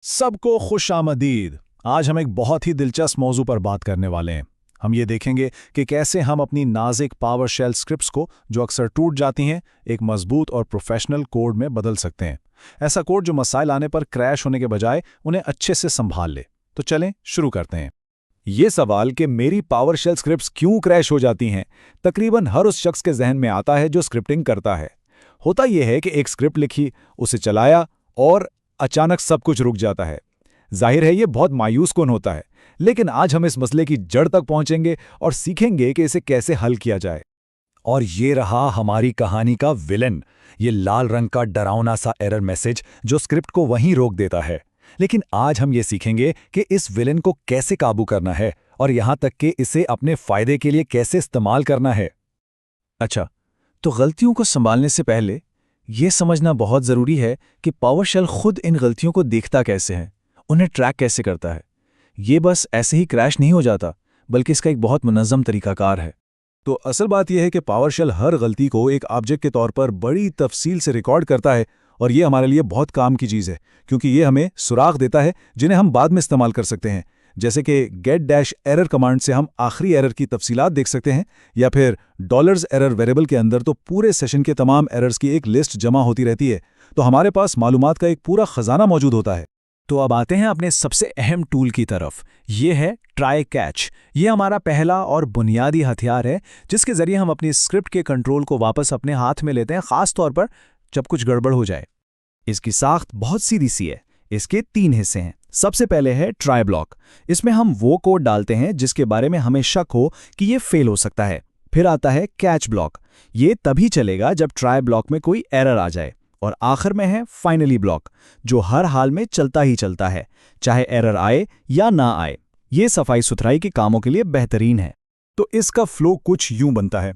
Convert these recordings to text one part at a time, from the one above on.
सबको खुश आमदीद। आज हम एक बहुत ही दिलचस्प मौजू पर बात करने वाले हैं। हम ये देखेंगे कि कैसे हम अपनी नाज़ुक पावरशेल स्क्रिप्ट्स को, जो अक्सर टूट जाती हैं, एक मजबूत और प्रोफेशनल कोड में बदल सकते हैं। ऐसा कोड जो मसाइल आने पर क्रैश होने के बजाय उन्हें अच्छे से संभाल ले। तो चलें शुरू करते हैं। ये सवाल कि मेरी पावरशेल स्क्रिप्ट्स क्यों क्रैश हो जाती हैं, तकरीबन हर उस शख्स के जहन में आता है जो स्क्रिप्टिंग करता है। होता यह है कि एक स्क्रिप्ट लिखी, उसे चलाया और अचानक सब कुछ रुक जाता है। जाहिर है ये बहुत मायूस कुन होता है, लेकिन आज हम इस मसले की जड़ तक पहुंचेंगे और सीखेंगे कि इसे कैसे हल किया जाए। और ये रहा हमारी कहानी का विलेन, ये लाल रंग का डरावना सा एरर मैसेज जो स्क्रिप्ट को वहीं रोक देता है। लेकिन आज हम ये सीखेंगे कि इस विलेन को कैसे काबू करना है और यहाँ तक कि इसे अपने फायदे के लिए कैसे इस्तेमाल करना है। अच्छा, तो गलतियों को संभालने से पहले ये समझना बहुत ज़रूरी है कि पावरशेल खुद इन गलतियों को देखता कैसे है, उन्हें ट्रैक कैसे करता है। ये बस ऐसे ही क्रैश नहीं हो जाता, बल्कि इसका एक बहुत मुनज़्ज़म तरीकाकार है। तो असल बात यह है कि पावरशेल हर गलती को एक ऑब्जेक्ट के तौर पर बड़ी तफसील से रिकॉर्ड करता है, और ये हमारे लिए बहुत काम की चीज़ है, क्योंकि ये हमें सुराग देता है जिन्हें हम बाद में इस्तेमाल कर सकते हैं। जैसे कि get-error कमांड से हम आखिरी एरर की तफसीलात देख सकते हैं, या फिर $error वेरिएबल के अंदर तो पूरे सेशन के तमाम एरर्स की एक लिस्ट जमा होती रहती है। तो हमारे पास मालूमात का एक पूरा खजाना मौजूद होता है। तो अब आते हैं अपने सबसे अहम टूल की तरफ। ये है ट्राई कैच। ये हमारा पहला और बुनियादी हथियार है, जिसके जरिए हम अपनी स्क्रिप्ट के कंट्रोल को वापस अपने हाथ में लेते हैं, खास तौर पर जब कुछ गड़बड़ हो जाए। इसकी साख्त बहुत सीधी सी है। इसके 3 हिस्से हैं। सबसे पहले है ट्राई ब्लॉक। इसमें हम वो कोड डालते हैं जिसके बारे में हमें शक हो कि ये फेल हो सकता है। फिर आता है कैच ब्लॉक। ये तभी चलेगा जब ट्राई ब्लॉक में कोई एरर आ जाए। और आखिर में है फाइनली ब्लॉक, जो हर हाल में चलता ही चलता है, चाहे एरर आए या ना आए। ये सफाई सुथराई के कामों के लिए बेहतरीन है। तो इसका फ्लो कुछ यूं बनता है।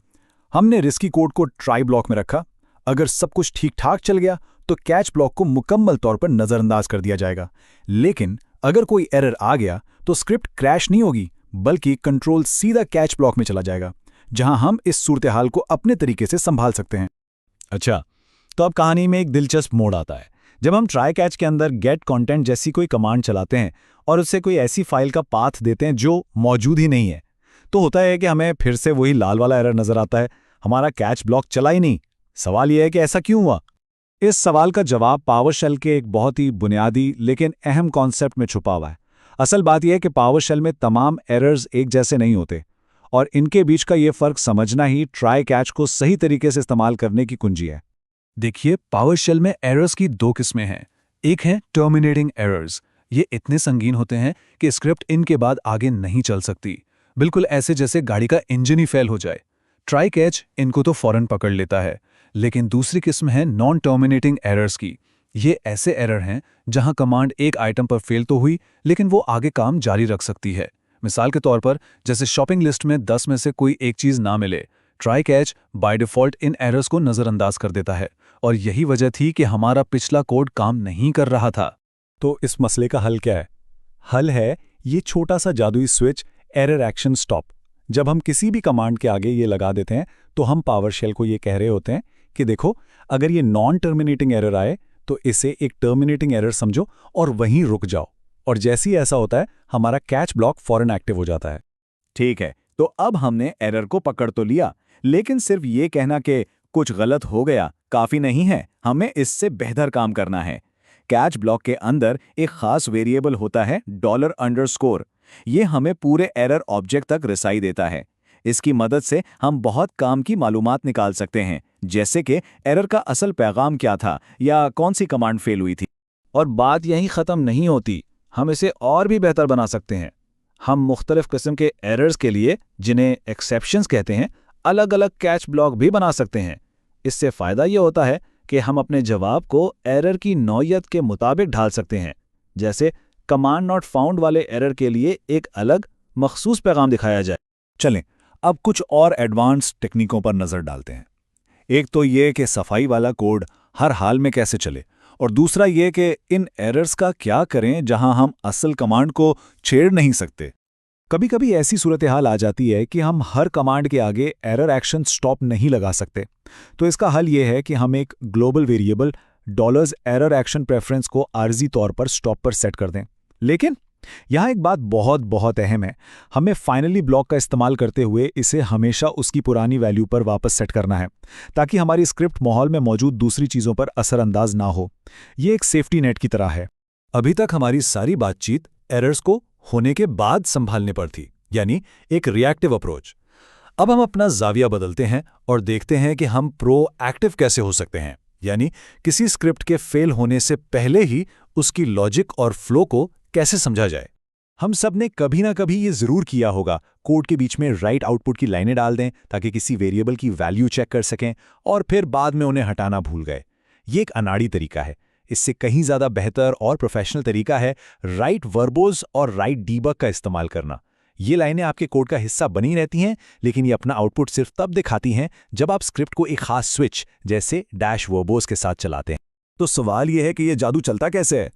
हमने रिस्की कोड को ट्राई ब्लॉक में रखा। अगर सब कुछ ठीक ठाक चल गया तो कैच ब्लॉक को मुकम्मल तौर पर नज़रअंदाज कर दिया जाएगा। लेकिन अगर कोई एरर आ गया तो स्क्रिप्ट क्रैश नहीं होगी, बल्कि कंट्रोल सीधा कैच ब्लॉक में चला जाएगा, जहां हम इस सूरत हाल को अपने तरीके से संभाल सकते हैं। अच्छा, तो अब कहानी में एक दिलचस्प मोड़ आता है। जब हम ट्राई कैच के अंदर गेट कंटेंट जैसी कोई कमांड चलाते हैं और उससे कोई ऐसी फाइल का पाथ देते हैं जो मौजूद ही नहीं है, तो होता है कि हमें फिर से वही लाल वाला एरर नजर आता है। हमारा कैच ब्लॉक चला ही नहीं। सवाल यह है कि ऐसा क्यों हुआ? इस सवाल का जवाब पावरशेल के एक बहुत ही बुनियादी लेकिन अहम कॉन्सेप्ट में छुपा हुआ है। असल बात यह है कि पावरशेल में तमाम एरर्स एक जैसे नहीं होते, और इनके बीच का ये फ़र्क समझना ही ट्राई कैच को सही तरीके से इस्तेमाल करने की कुंजी है। देखिए, पावरशेल में एरर्स की 2 किस्में हैं। एक है टर्मिनेटिंग एरर्स। ये इतने संगीन होते हैं कि स्क्रिप्ट इनके बाद आगे नहीं चल सकती, बिल्कुल ऐसे जैसे गाड़ी का इंजन ही फेल हो जाए। ट्राई कैच इनको तो फौरन पकड़ लेता है। लेकिन दूसरी किस्म है नॉन टर्मिनेटिंग एरर्स की। ये ऐसे एरर हैं जहां कमांड एक आइटम पर फेल तो हुई, लेकिन वो आगे काम जारी रख सकती है। मिसाल के तौर पर, जैसे शॉपिंग लिस्ट में 10 में से कोई एक चीज़ ना मिले, try catch by default in errors को नज़रअंदाज कर देता है। और यही वजह थी कि हमारा पिछला कोड काम नहीं कर रहा था। तो इस मसले का हल क्या है? हल है ये छोटा सा जादुई स्विच, एरर एक्शन स्टॉप। जब हम किसी भी कमांड के आगे ये लगा देते हैं, तो हम पावरशेल को ये कह रहे होते हैं कि देखो, अगर ये नॉन टर्मिनेटिंग एरर आए तो इसे एक टर्मिनेटिंग एरर समझो और वहीं रुक जाओ। और जैसे ही ऐसा होता है, हमारा कैच ब्लॉक फौरन एक्टिव हो जाता है। ठीक है, तो अब हमने एरर को पकड़ तो लिया, लेकिन सिर्फ ये कहना कि कुछ गलत हो गया काफी नहीं है। हमें इससे बेहतर काम करना है। कैच ब्लॉक के अंदर एक खास वेरिएबल होता है $_। ये हमें पूरे एरर ऑब्जेक्ट तक रसाई देता है। इसकी मदद से हम बहुत काम की मालूमात निकाल सकते हैं, जैसे कि एरर का असल पैगाम क्या था या कौन सी कमांड फेल हुई थी। और बात यहीं ख़त्म नहीं होती। हम इसे और भी बेहतर बना सकते हैं। हम मुख्तलिफ किस्म के एरर्स के लिए, जिन्हें एक्सेप्शंस कहते हैं, अलग अलग कैच ब्लॉक भी बना सकते हैं। इससे फ़ायदा ये होता है कि हम अपने जवाब को एरर की नौइयत के मुताबिक ढाल सकते हैं। जैसे कमांड नॉट फाउंड वाले एरर के लिए एक अलग मखसूस पैगाम दिखाया जाए। चलें, अब कुछ और एडवांस टेक्निकों पर नज़र डालते हैं। एक तो ये कि सफाई वाला कोड हर हाल में कैसे चले, और दूसरा ये कि इन एरर्स का क्या करें जहां हम असल कमांड को छेड़ नहीं सकते। कभी कभी ऐसी सूरत हाल आ जाती है कि हम हर कमांड के आगे एरर एक्शन स्टॉप नहीं लगा सकते। तो इसका हल ये है कि हम एक global variable $error action preference को आर्जी तौर पर स्टॉप पर सेट कर दें। लेकिन यहाँ एक बात बहुत बहुत अहम है, हमें फाइनली ब्लॉक का इस्तेमाल करते हुए इसे हमेशा उसकी पुरानी वैल्यू पर वापस सेट करना है, ताकि हमारी स्क्रिप्ट माहौल में मौजूद दूसरी चीज़ों पर असरअंदाज ना हो। ये एक सेफ्टी नेट की तरह है। अभी तक हमारी सारी बातचीत एरर्स को होने के बाद संभालने पर थी, यानी एक रिएक्टिव अप्रोच। अब हम अपना जाविया बदलते हैं और देखते हैं कि हम प्रोएक्टिव कैसे हो सकते हैं, यानी किसी स्क्रिप्ट के फेल होने से पहले ही उसकी लॉजिक और फ्लो को कैसे समझा जाए। हम सब ने कभी ना कभी ये जरूर किया होगा, कोड के बीच में राइट आउटपुट की लाइनें डाल दें ताकि किसी वेरिएबल की वैल्यू चेक कर सकें और फिर बाद में उन्हें हटाना भूल गए। ये एक अनाड़ी तरीका है। इससे कहीं ज़्यादा बेहतर और प्रोफेशनल तरीका है राइट वर्बोज और राइट डीबग का इस्तेमाल करना। ये लाइनें आपके कोड का हिस्सा बनी रहती हैं, लेकिन ये अपना आउटपुट सिर्फ तब दिखाती हैं जब आप स्क्रिप्ट को एक खास स्विच जैसे डैश वर्बोज के साथ चलाते हैं। तो सवाल यह है कि यह जादू चलता कैसे है?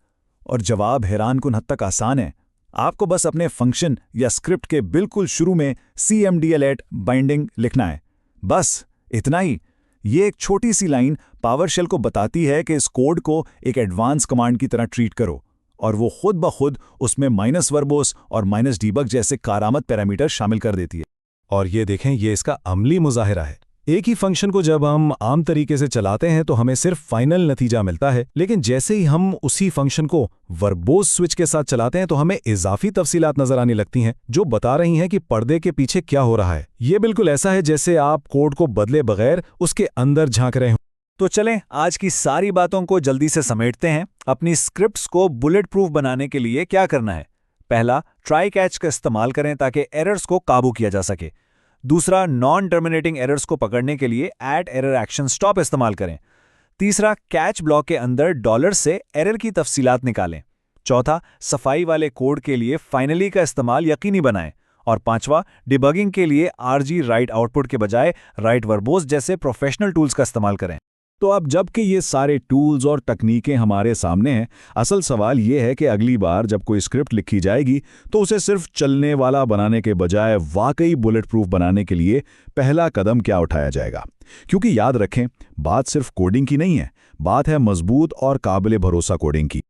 और जवाब हैरानकुन हद तक आसान है। आपको बस अपने फंक्शन या स्क्रिप्ट के बिल्कुल शुरू में cmdlet बाइंडिंग लिखना है। बस इतना ही। ये एक छोटी सी लाइन पावरशेल को बताती है कि इस कोड को एक एडवांस कमांड की तरह ट्रीट करो, और वो खुद ब खुद उसमें माइनस वर्बोस और माइनस डीबग जैसे कारामत पैरामीटर शामिल कर देती है। और ये देखें, ये इसका अमली मुजाहिरा है। एक ही फंक्शन को जब हम आम तरीके से चलाते हैं तो हमें सिर्फ फाइनल नतीजा मिलता है, लेकिन जैसे ही हम उसी फंक्शन को वर्बोज स्विच के साथ चलाते हैं तो हमें इजाफी तफसीलात नजर आने लगती हैं जो बता रही हैं कि पर्दे के पीछे क्या हो रहा है। ये बिल्कुल ऐसा है जैसे आप कोड को बदले बगैर उसके अंदर झांक रहे हों। तो चलें आज की सारी बातों को जल्दी से समेटते हैं। अपनी स्क्रिप्ट्स को बुलेट प्रूफ बनाने के लिए क्या करना है? पहला, ट्राई कैच का इस्तेमाल करें ताकि एरर्स को काबू किया जा सके। दूसरा, नॉन टर्मिनेटिंग एरर्स को पकड़ने के लिए @error_action_stop इस्तेमाल करें। तीसरा, कैच ब्लॉक के अंदर डॉलर से एरर की तफसीलात निकालें। चौथा, सफाई वाले कोड के लिए फाइनली का इस्तेमाल यकीनी बनाएं। और पांचवा, डिबगिंग के लिए RG राइट आउटपुट के बजाय राइट वर्बोस जैसे प्रोफेशनल टूल्स का इस्तेमाल करें। तो अब जबकि ये सारे टूल्स और तकनीकें हमारे सामने हैं, असल सवाल ये है कि अगली बार जब कोई स्क्रिप्ट लिखी जाएगी तो उसे सिर्फ चलने वाला बनाने के बजाय वाकई बुलेट प्रूफ बनाने के लिए पहला कदम क्या उठाया जाएगा। क्योंकि याद रखें, बात सिर्फ कोडिंग की नहीं है, बात है मजबूत और काबिल भरोसा कोडिंग की।